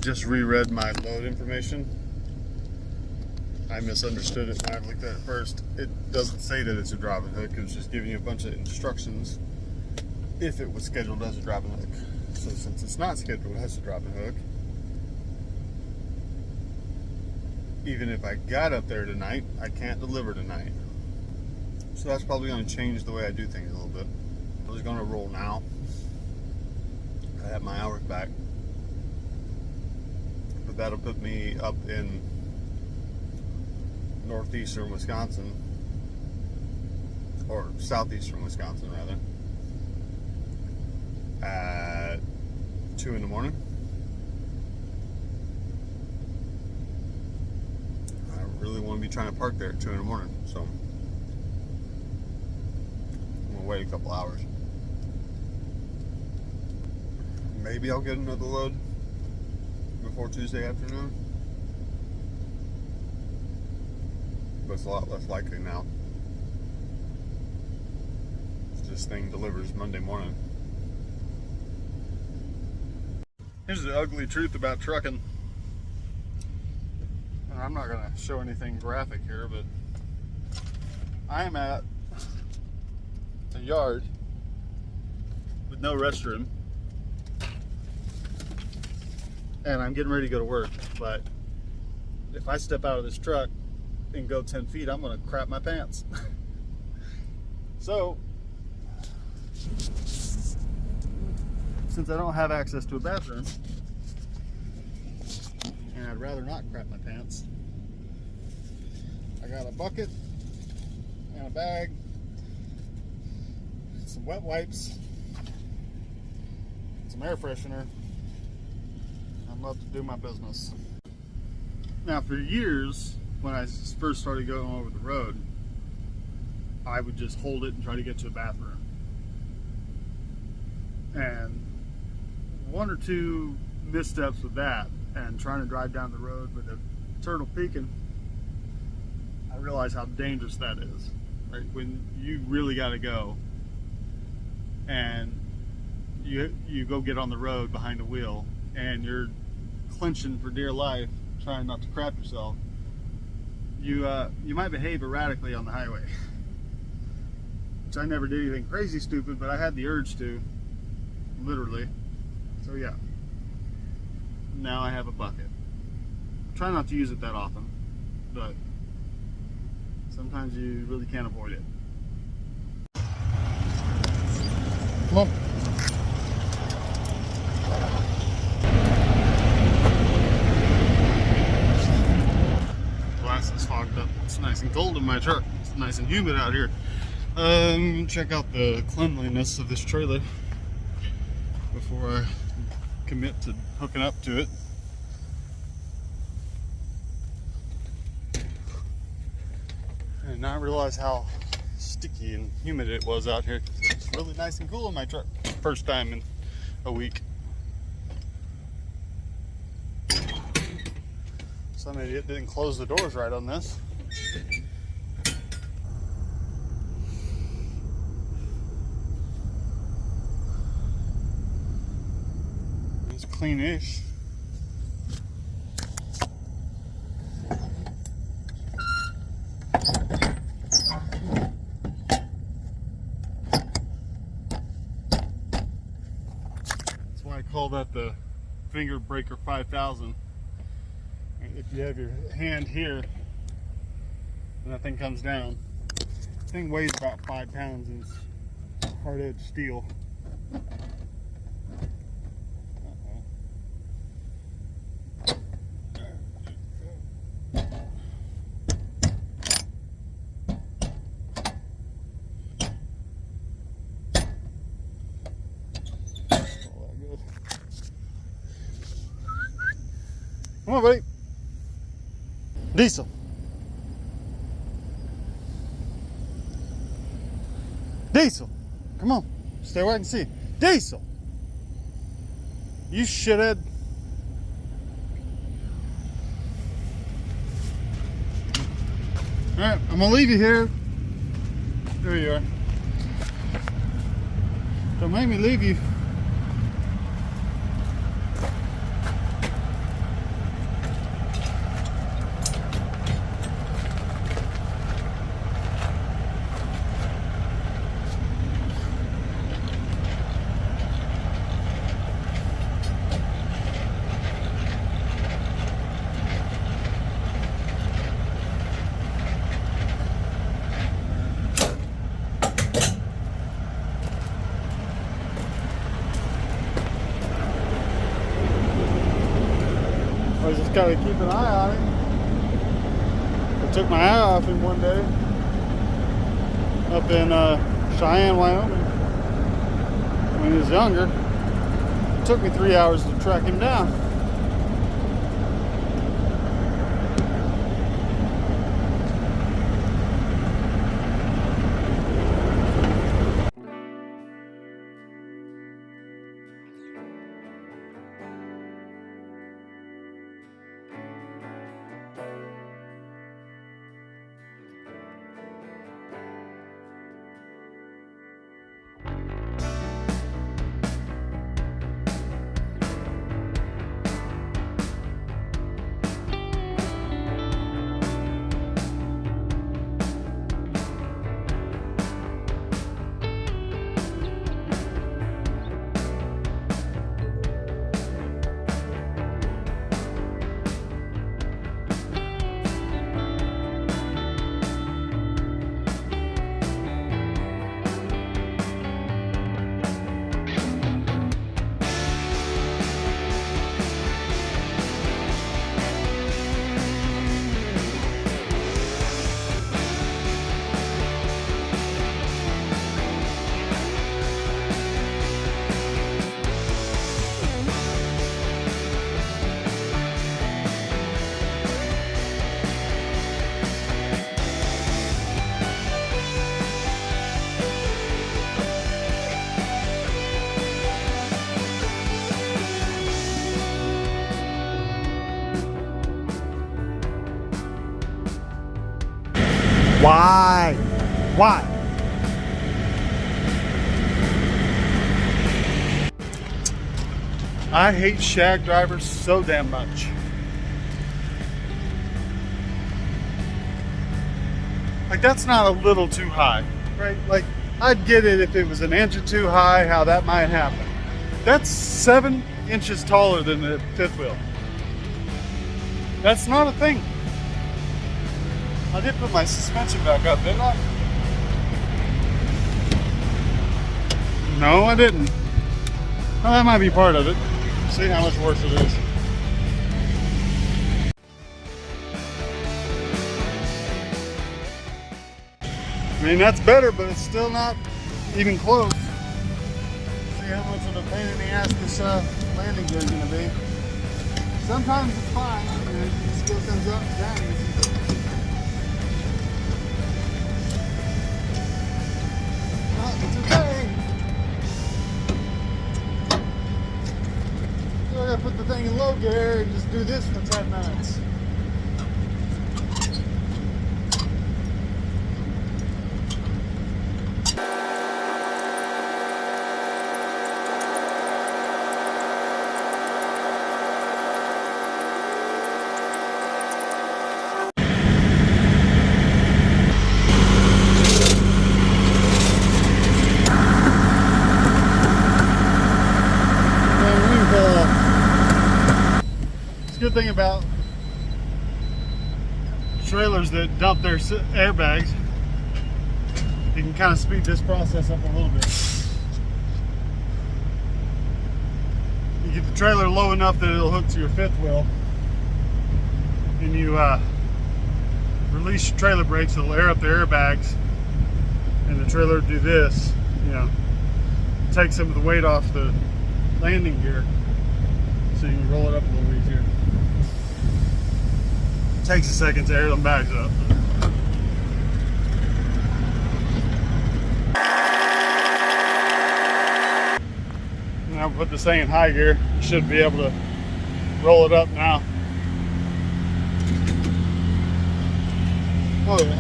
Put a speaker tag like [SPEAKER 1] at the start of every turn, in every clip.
[SPEAKER 1] just reread my load information. I misunderstood it when I looked at it first. It doesn't say that it's a driving hook. It was just giving you a bunch of instructions if it was scheduled as a driving hook. So since it's not scheduled as a driving hook, even if I got up there tonight, I can't deliver tonight. So that's probably going to change the way I do things a little bit. I was going to roll now. I have my hours back. But that'll put me up in northeastern Wisconsin, or southeastern Wisconsin rather, at 2 in the morning. I really want to be trying to park there at 2 in the morning, so I'm gonna wait a couple hours. Maybe I'll get another load before Tuesday afternoon, but it's a lot less likely now. This thing delivers Monday morning. Here's the ugly truth about trucking. And I'm not going to show anything graphic here, but I am at a yard with no restroom, and I'm getting ready to go to work. But if I step out of this truck and go 10 feet, I'm going to crap my pants. So, since I don't have access to a bathroom, and I'd rather not crap my pants, I got a bucket and a bag, some wet wipes, some air freshener. I'd love to do my business. Now, for years, when I first started going over the road, I would just hold it and try to get to a bathroom. And one or two missteps with that, and trying to drive down the road with a turtle peeking, I realized how dangerous that is. Right? When you really got to go, and you go get on the road behind the wheel, and you're clenching for dear life, trying not to crap yourself, you might behave erratically on the highway. Which I never did anything crazy stupid, but I had the urge to, literally. So yeah, now I have a bucket. Try not to use it that often, but sometimes you really can't avoid it. Come on. Glass is fogged up. It's nice and cold in my truck. It's nice and humid out here. Check out the cleanliness of this trailer before I commit to hooking up to it. And now I realize how sticky and humid it was out here. It's really nice and cool in my truck. First time in a week. Some idiot didn't close the doors right on this. It's clean-ish. That's why I call that the Finger Breaker 5000. If you have your hand here and that thing comes down, the thing weighs about 5 pounds and it's hard-edged steel. Come on, buddy. Diesel. Diesel. Come on. Stay where I can see. Diesel. You shithead. Alright, I'm gonna leave you here. There you are. Don't make me leave you. just gotta keep an eye on him. I took my eye off him one day up in Cheyenne, Wyoming when he was younger. It took me 3 hours to track him down. Why? Why? I hate shag drivers so damn much. Like, that's not a little too high, right? Like, I'd get it if it was an inch or two high, how that might happen. That's 7 inches taller than the fifth wheel. That's not a thing. I did put my suspension back up, didn't I? No, I didn't. Well, that might be part of it. See how much worse it is. I mean, that's better, but it's still not even close. See how much of a pain in the ass this landing gear is going to be. Sometimes it's fine, and it still comes up and down. It's okay. So I gotta put the thing in low gear and just do this for 10 minutes. Good thing about trailers that dump their airbags, you can kind of speed this process up a little bit. You get the trailer low enough that it'll hook to your fifth wheel, and you release your trailer brakes, it'll air up the airbags, and the trailer will do this, you know, take some of the weight off the landing gear so you can roll it up a little easier. Takes a second to air them bags up. Now put this thing in high gear. You should be able to roll it up now. Oh yeah.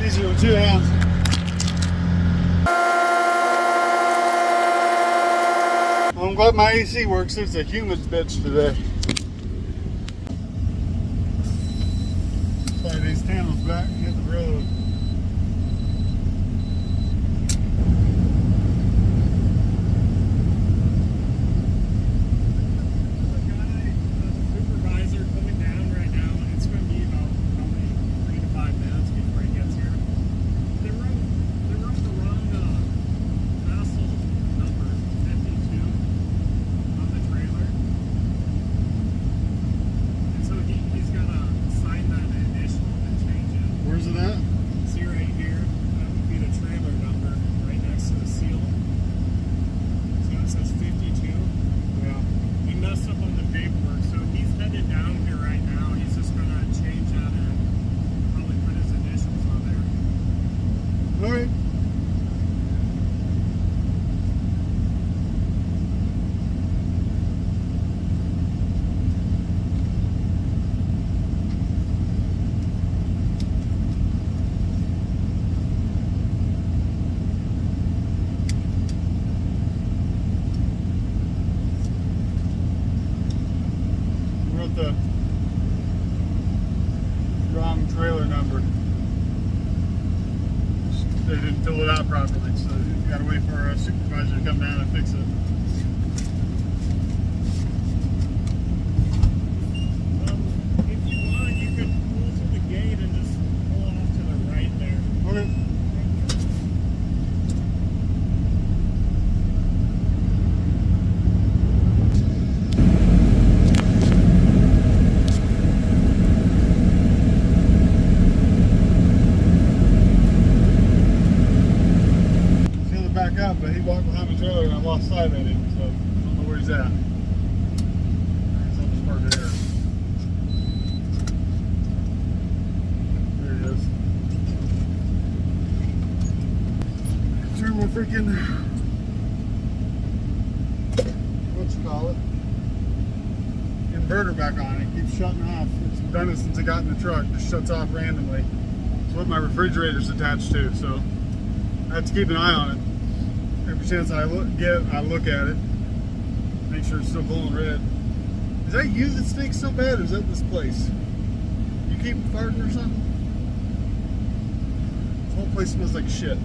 [SPEAKER 1] Easier with 2 hands. Well, I'm glad my AC works. It's a humid bitch today. Slide these panels back and hit the road.
[SPEAKER 2] Supervisor coming down right now, and it's going to be about probably 3 to 5 minutes.
[SPEAKER 1] the wrong trailer number. They didn't fill it out properly, so you gotta wait for a supervisor to come down and fix it.
[SPEAKER 2] If you want, you could pull through the gate and just pull off to the right there.
[SPEAKER 1] Okay. Up, but he walked behind my trailer and I lost sight of him, so I don't know where he's at. I'll just park it here. There he is. Turn my freaking, what you call it, inverter back on. It keeps shutting off. It's done it since I got in the truck. It just shuts off randomly. It's what my refrigerator's attached to, so I have to keep an eye on it. Every chance I look at it, make sure it's still glowing red. Is that you that stinks so bad, or is that this place? You keep farting or something? This whole place smells like shit.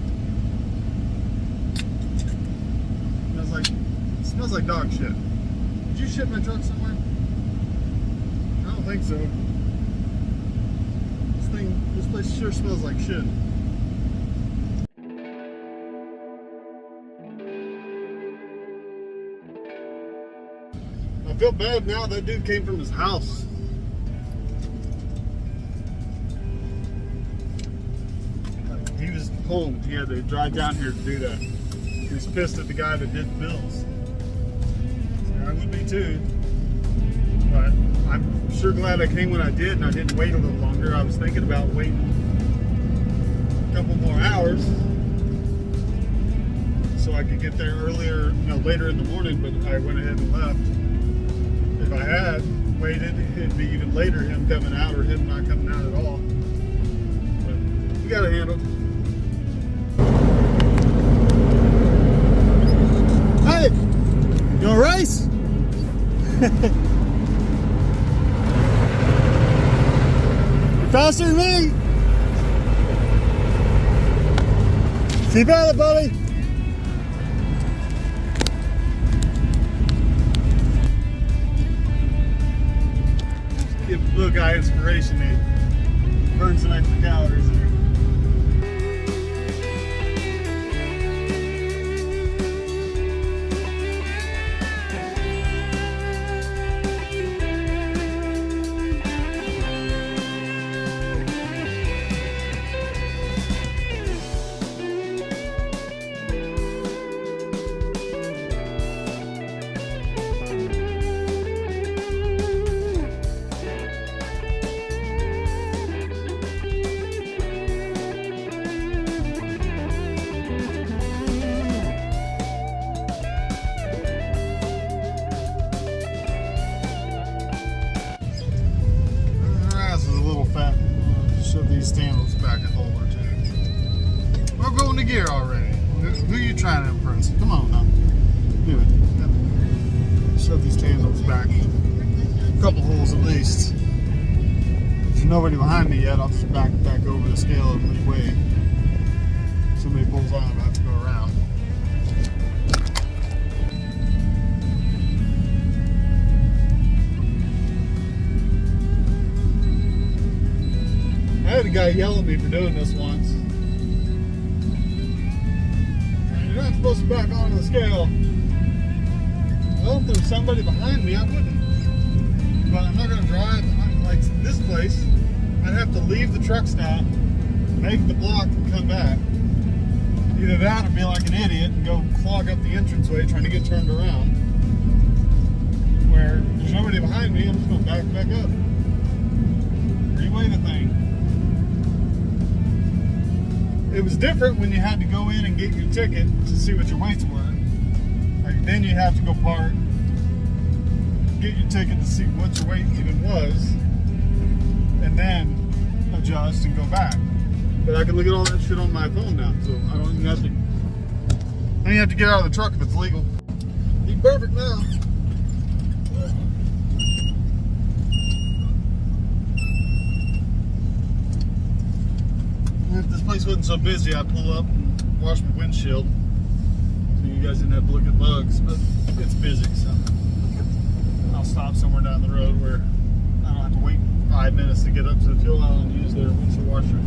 [SPEAKER 1] It smells like dog shit. Did you shit in my truck somewhere? I don't think so. This place sure smells like shit. I feel bad now. That dude came from his house. He was home. He had to drive down here to do that. He was pissed at the guy that did the bills. I would be too. But I'm sure glad I came when I did and I didn't wait a little longer. I was thinking about waiting a couple more hours so I could get there earlier, later in the morning, but I went ahead and left. If I had waited, it'd be even later, him coming out or him not coming out at all. But we got it handled. Hey! You want a race? You're faster than me! Keep at it, buddy! Give the little guy inspiration to burn some extra calories in here. Shove these stands back a hole or two. We're going to gear already. Who are you trying to impress? Come on now. Do it. Shove these tandles back a couple holes at least. If there's nobody behind me yet, I'll just back over the scale and wait. Somebody pulls on, I have to go around. I had a guy yell at me for doing this once. You're not supposed to back onto the scale. Well, if there was somebody behind me, I wouldn't. But I'm not going to drive like this place. I'd have to leave the truck stop, make the block, and come back. Either that or be like an idiot and go clog up the entranceway trying to get turned around. Where there's nobody behind me, I'm just going to back up. Reweigh the thing. It was different when you had to go in and get your ticket to see what your weights were. Like then you have to go park, get your ticket to see what your weight even was, and then adjust and go back. But I can look at all that shit on my phone now, so I don't even have to. I don't have to get out of the truck if it's legal. Be perfect now. place wasn't so busy, I'd pull up and wash my windshield. So you guys didn't have to look at bugs, but it's busy, so I'll stop somewhere down the road where I don't have to wait 5 minutes to get up to the fuel aisle and use their windshield washer.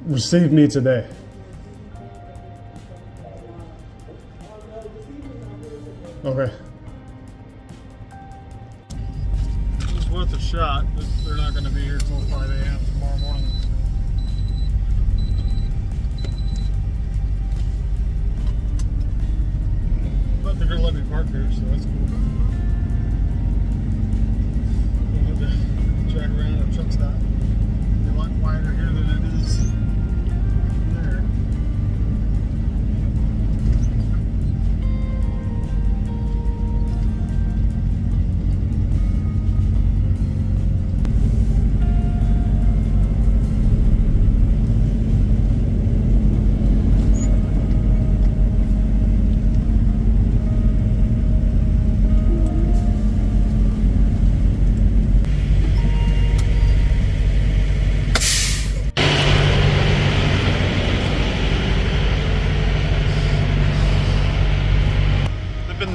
[SPEAKER 1] receive me today? Okay. It's worth a shot, but they're not going to be here till 5 a.m. tomorrow morning. But they're going to let me park here, so that's cool. We'll have to drag around a truck stop. It's a lot quieter here than it is there.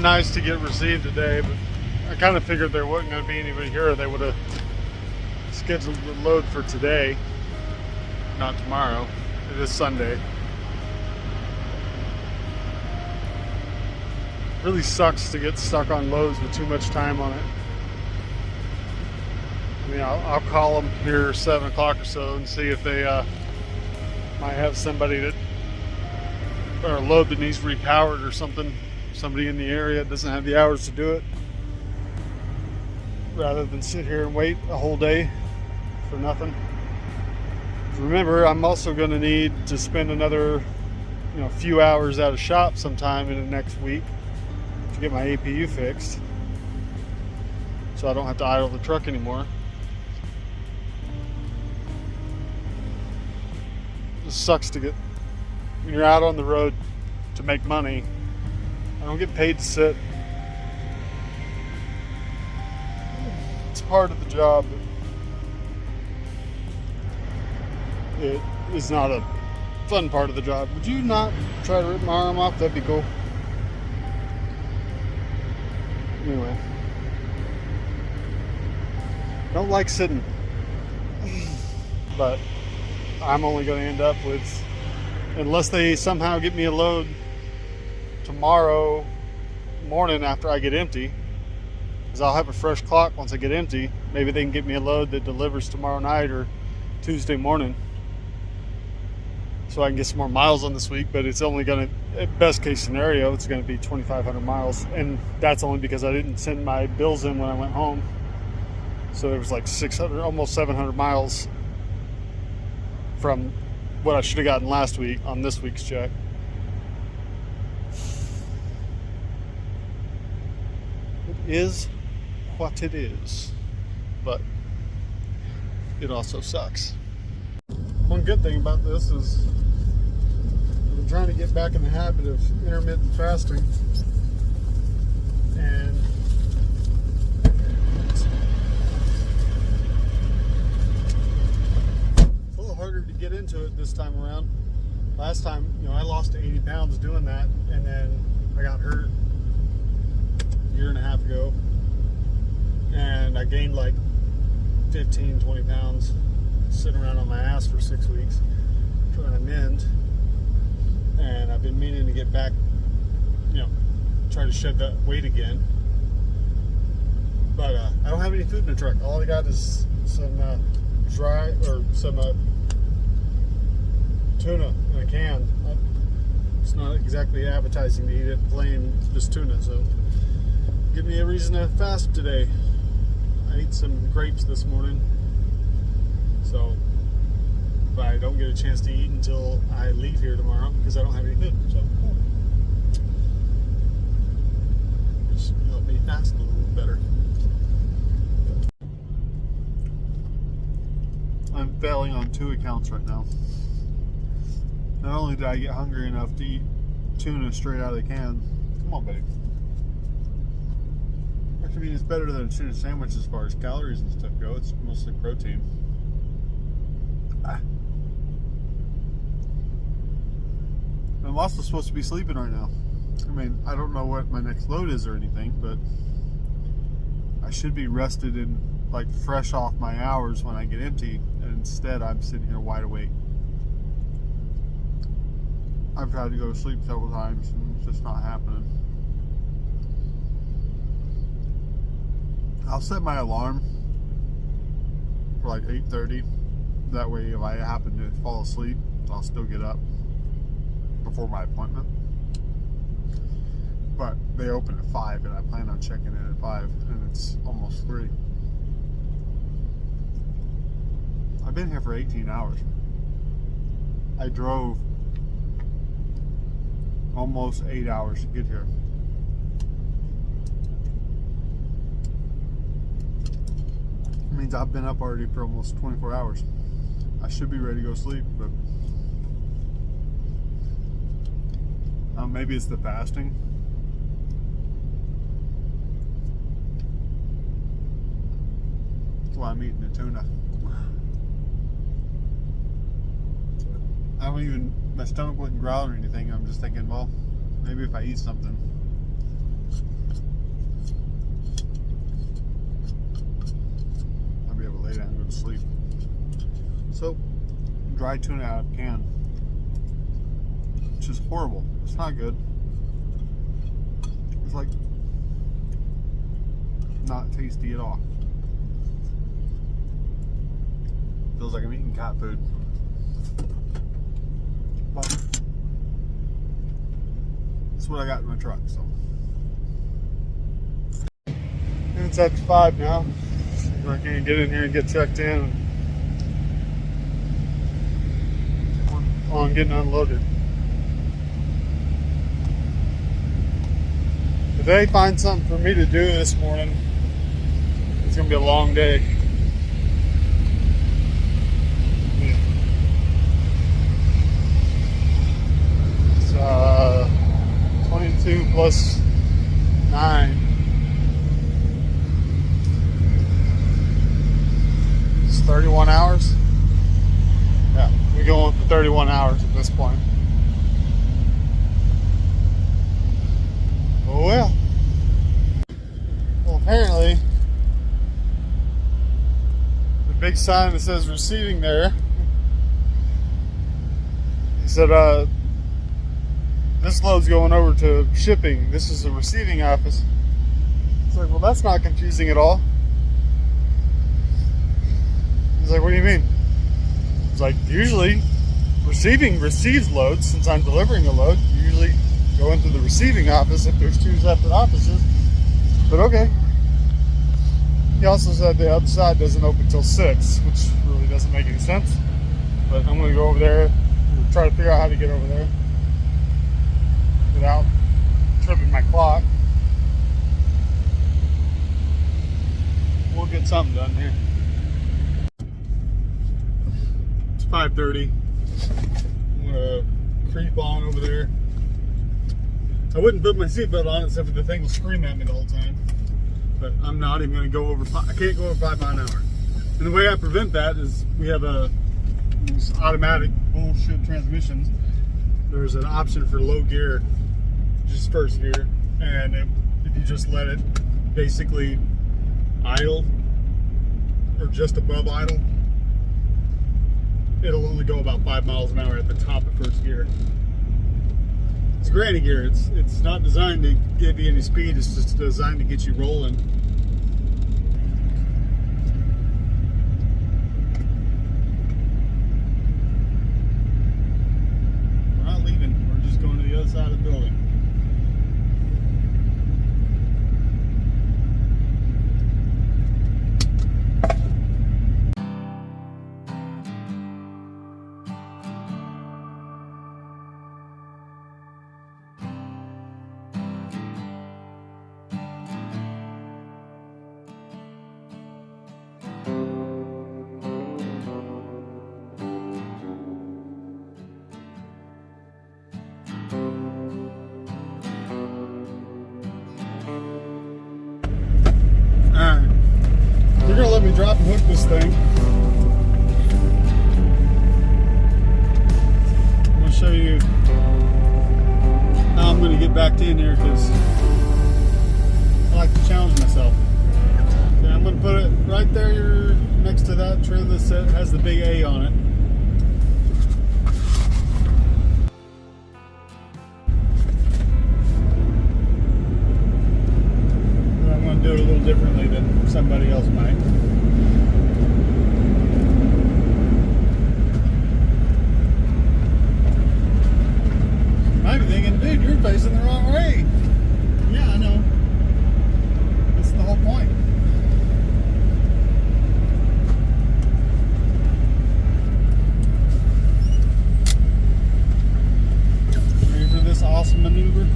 [SPEAKER 1] Nice to get received today, but I kind of figured there wasn't going to be anybody here. They would have scheduled the load for today, not tomorrow. It is Sunday. Really sucks to get stuck on loads with too much time on it. I mean, I'll call them here 7 o'clock or so and see if they might have somebody that, or a load that needs repowered or something. Somebody in the area doesn't have the hours to do it, rather than sit here and wait a whole day for nothing. Remember, I'm also going to need to spend another few hours at a shop sometime in the next week to get my APU fixed, so I don't have to idle the truck anymore. It just sucks to get, when you're out on the road to make money, I don't get paid to sit. It's part of the job. It is not a fun part of the job. Would you not try to rip my arm off? That'd be cool. Anyway. Don't like sitting. But I'm only going to end up with, unless they somehow get me a load tomorrow morning after I get empty, because I'll have a fresh clock once I get empty. Maybe they can get me a load that delivers tomorrow night or Tuesday morning, so I can get some more miles on this week. But it's only going to, at best case scenario, it's going to be 2,500 miles, and that's only because I didn't send my bills in when I went home. So there was like 600, almost 700 miles from what I should have gotten last week on this week's check. Is what it is, but it also sucks. One good thing about this is I've been trying to get back in the habit of intermittent fasting, and it's a little harder to get into it this time around. Last time, I lost 80 pounds doing that, and then I got hurt year and a half ago, and I gained like 15-20 pounds sitting around on my ass for 6 weeks trying to mend, and I've been meaning to get back, try to shed that weight again, but I don't have any food in the truck. All I got is some dry, or some tuna in a can. It's not exactly appetizing to eat it plain, just tuna, so give me a reason to fast today. I ate some grapes this morning, so if I don't get a chance to eat until I leave here tomorrow, because I don't have any food, so just help me fast a little better. I'm failing on 2 accounts right now. Not only did I get hungry enough to eat tuna straight out of the can. Come on, babe. I mean, it's better than a tuna sandwich as far as calories and stuff go. It's mostly protein. I'm also supposed to be sleeping right now. I mean, I don't know what my next load is or anything, but I should be rested and like fresh off my hours when I get empty, and instead I'm sitting here wide awake. I've tried to go to sleep several times and it's just not happening. I'll set my alarm for like 8:30. That way if I happen to fall asleep, I'll still get up before my appointment. But they open at 5 and I plan on checking in at 5 and it's almost 3. I've been here for 18 hours. I drove almost 8 hours to get here. It means I've been up already for almost 24 hours. I should be ready to go sleep, but maybe it's the fasting. That's why I'm eating the tuna. My stomach wouldn't growl or anything. I'm just thinking, well, maybe if I eat something. I'll be able to lay down and go to sleep. So, dry tuna out of can. Which is horrible. It's not good. It's like not tasty at all. Feels like I'm eating cat food. But that's what I got in my truck, so. And it's after 5 now. I can get in here and get checked in. On getting unloaded. If they find something for me to do this morning, it's gonna be a long day. It's 22 plus 9. It's 31 hours. Yeah, we're going for 31 hours at this point. Oh well. Well, apparently, the big sign that says receiving there, he said, this load's going over to shipping. This is the receiving office. It's like, well, that's not confusing at all. He's like, what do you mean? It's like, usually receiving receives loads. Since I'm delivering a load, you usually go into the receiving office if there's 2 separate offices. But okay. He also said the other side doesn't open until 6, which really doesn't make any sense. But I'm going to go over there and try to figure out how to get over there without tripping my clock. We'll get something done here. 5:30. I'm gonna creep on over there. I wouldn't put my seatbelt on except for the thing will scream at me the whole time. But I'm not even gonna go over. I can't go over 5 miles an hour. And the way I prevent that is we have these automatic bullshit transmissions. There's an option for low gear, just first gear, and if you just let it basically idle or just above idle, it'll only go about 5 miles an hour at the top of first gear. It's granny gear. It's not designed to give you any speed. It's just designed to get you rolling. We're not leaving. We're just going to the other side of the building. You're gonna let me drop and hook this thing. I'm gonna show you how I'm gonna get back in here because I like to challenge myself. So I'm gonna put it right there next to that trailer that has the big A on it. do it a little differently than somebody else might. You might be thinking, dude, you're facing the wrong way. Yeah, I know. That's the whole point. Ready for this awesome maneuver?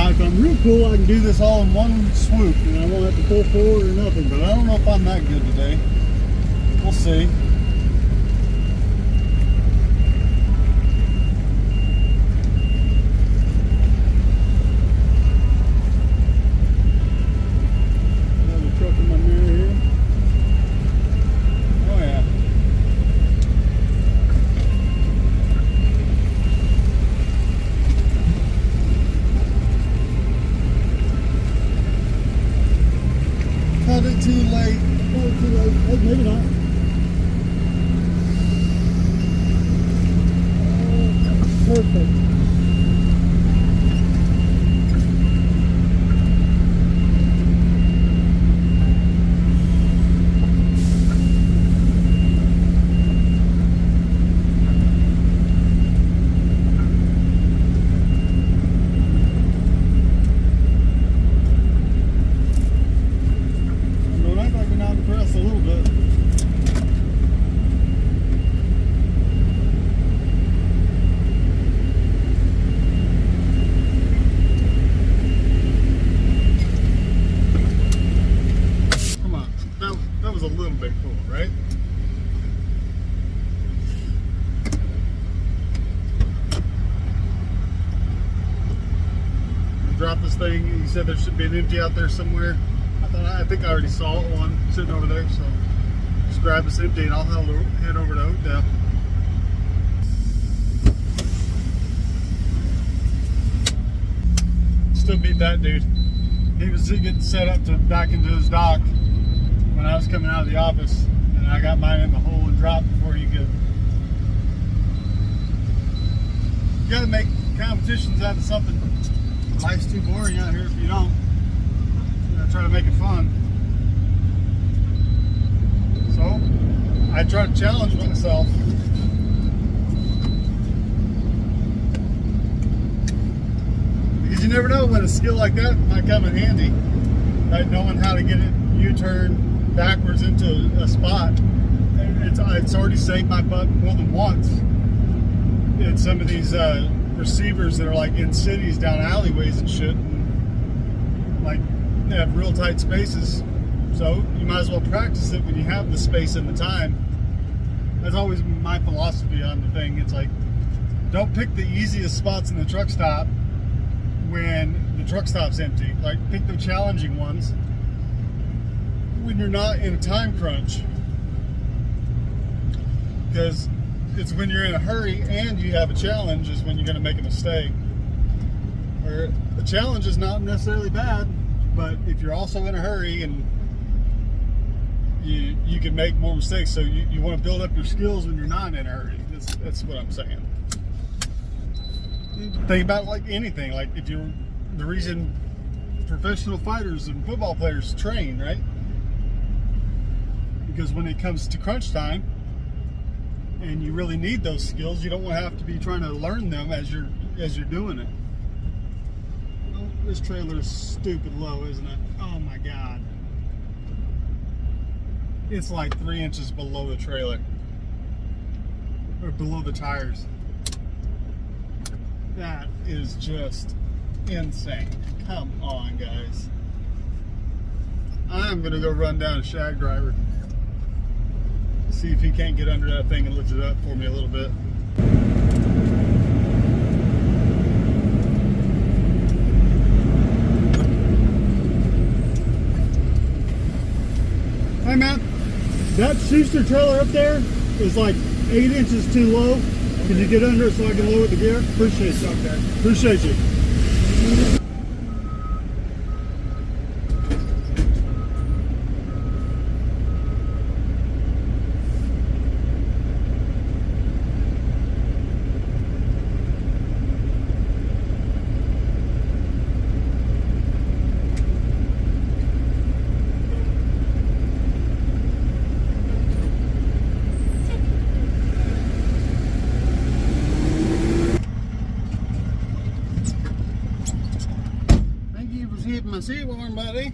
[SPEAKER 1] If I'm real cool, I can do this all in one swoop and I won't have to pull forward or nothing, but I don't know if I'm that good today. We'll see. Another truck in my mirror here. Oh yeah. Cut it too late. Oh, too late. Oh, maybe not. Oh, perfect. Press a little bit. Come on, that was a little bit cool, right? Drop this thing. You said there should be an empty out there somewhere. I think I already saw one sitting over there, so just grab this empty and I'll head over to Oakdale. Still beat that dude. He was getting set up to back into his dock when I was coming out of the office, and I got mine in the hole and dropped before he could. You gotta make competitions out of something. Life's too boring out here if you don't. Try to make it fun. So I try to challenge myself. Because you never know when a skill like that might come in handy. Right? Knowing how to get it U-turn backwards into a spot. It's already saved my butt more than once. In some of these receivers that are like in cities down alleyways and shit. And like they have real tight spaces, so you might as well practice it when you have the space and the time. That's always my philosophy on the thing. It's like, don't pick the easiest spots in the truck stop when the truck stop's empty. Like, pick the challenging ones when you're not in a time crunch, because it's when you're in a hurry and you have a challenge is when you're going to make a mistake. Or the challenge is not necessarily bad, but if you're also in a hurry and you can make more mistakes, so you want to build up your skills when you're not in a hurry. That's what I'm saying. Think about like anything. Like if you're the reason professional fighters and football players train, right? Because when it comes to crunch time and you really need those skills, you don't want to have to be trying to learn them as you're doing it. This trailer is stupid low, isn't it? Oh my God. It's like 3 inches below the trailer. Or below the tires. That is just insane. Come on, guys. I'm gonna go run down a Shag Driver. See if he can't get under that thing and lift it up for me a little bit. Hey man, that Schuster trailer up there is like 8 inches too low. Can you get under it so I can lower the gear? Appreciate you. Okay. Appreciate you. Keeping my seat warm, buddy.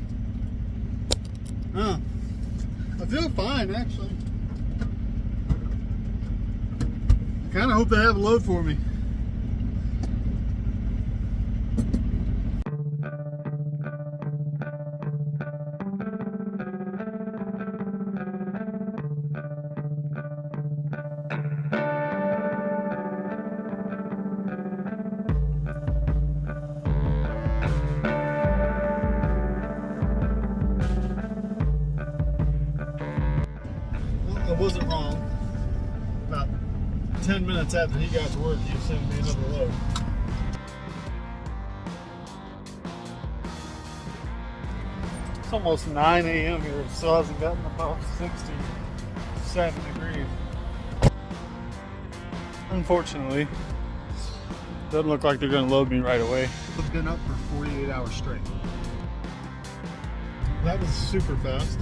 [SPEAKER 1] Oh, I feel fine actually. I kind of hope they have a load for me. I wasn't wrong. About 10 minutes after he got to work, he was sending me another load. It's almost 9 a.m. here, it still hasn't gotten above 67 degrees. Unfortunately, doesn't look like they're going to load me right away. I've been up for 48 hours straight. That was super fast.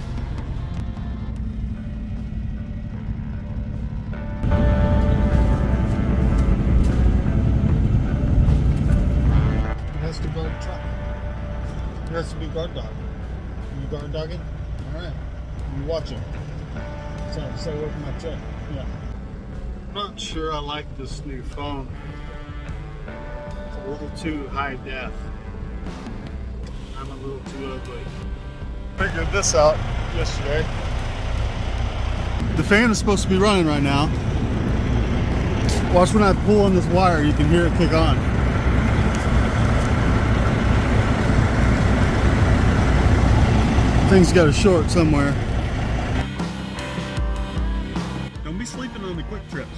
[SPEAKER 1] Has to guard truck. It has to be guard dog. You guard dogging? Alright. You watch it. So stay away from my truck. Yeah. I'm not sure I like this new phone. It's a little too high def. I'm a little too ugly. Figured this out yesterday. The fan is supposed to be running right now. Watch when I pull on this wire, you can hear it kick on. Thing's got a short somewhere. Don't be sleeping on the quick trips.